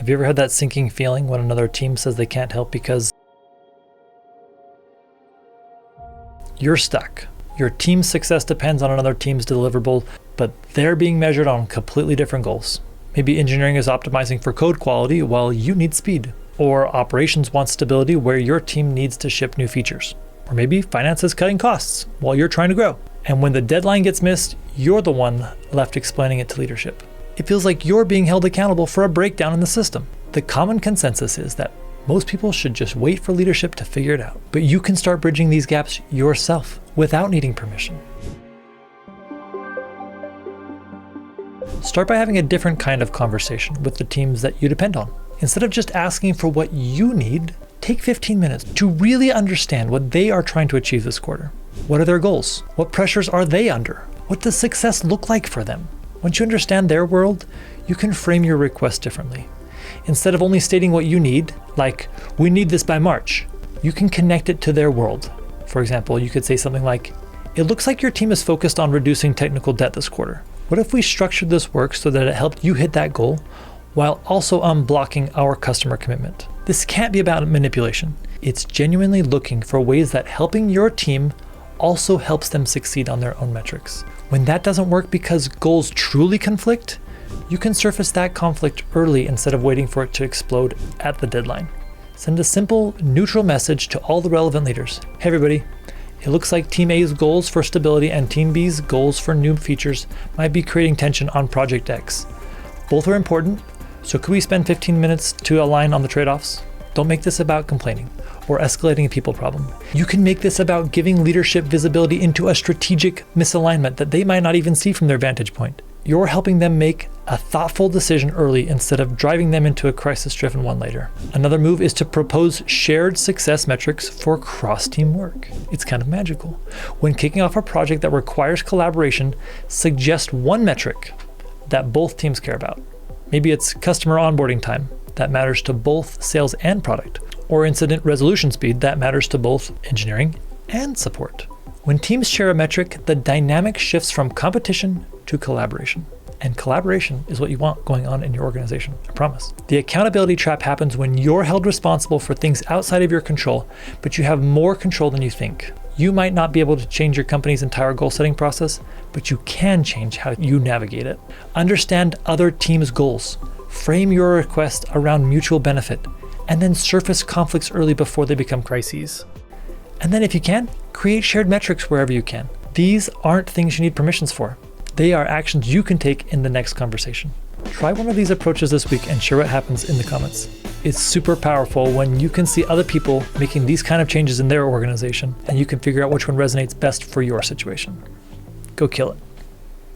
Have you ever had that sinking feeling when another team says they can't help because you're stuck? Your team's success depends on another team's deliverable, but they're being measured on completely different goals. Maybe engineering is optimizing for code quality while you need speed. Or operations wants stability where your team needs to ship new features. Or maybe finance is cutting costs while you're trying to grow. And when the deadline gets missed, you're the one left explaining it to leadership. It feels like you're being held accountable for a breakdown in the system. The common consensus is that most people should just wait for leadership to figure it out. But you can start bridging these gaps yourself without needing permission. Start by having a different kind of conversation with the teams that you depend on. Instead of just asking for what you need, take 15 minutes to really understand what they are trying to achieve this quarter. What are their goals? What pressures are they under? What does success look like for them? Once you understand their world, you can frame your request differently. Instead of only stating what you need, like, we need this by March, you can connect it to their world. For example, you could say something like, it looks like your team is focused on reducing technical debt this quarter. What if we structured this work so that it helped you hit that goal while also unblocking our customer commitment? This can't be about manipulation. It's genuinely looking for ways that helping your team also helps them succeed on their own metrics. When that doesn't work because goals truly conflict, you can surface that conflict early instead of waiting for it to explode at the deadline. Send a simple, neutral message to all the relevant leaders. Hey everybody, it looks like Team A's goals for stability and Team B's goals for new features might be creating tension on Project X. Both are important, so could we spend 15 minutes to align on the trade-offs? Don't make this about complaining or escalating a people problem. You can make this about giving leadership visibility into a strategic misalignment that they might not even see from their vantage point. You're helping them make a thoughtful decision early instead of driving them into a crisis-driven one later. Another move is to propose shared success metrics for cross-team work. It's kind of magical. When kicking off a project that requires collaboration, suggest one metric that both teams care about. Maybe it's customer onboarding time that matters to both sales and product, or incident resolution speed that matters to both engineering and support. When teams share a metric, the dynamic shifts from competition to collaboration. And collaboration is what you want going on in your organization, I promise. The accountability trap happens when you're held responsible for things outside of your control, but you have more control than you think. You might not be able to change your company's entire goal setting process, but you can change how you navigate it. Understand other teams' goals. Frame your request around mutual benefit, and then surface conflicts early before they become crises. And then if you can, create shared metrics wherever you can. These aren't things you need permissions for. They are actions you can take in the next conversation. Try one of these approaches this week and share what happens in the comments. It's super powerful when you can see other people making these kind of changes in their organization, and you can figure out which one resonates best for your situation. Go kill it.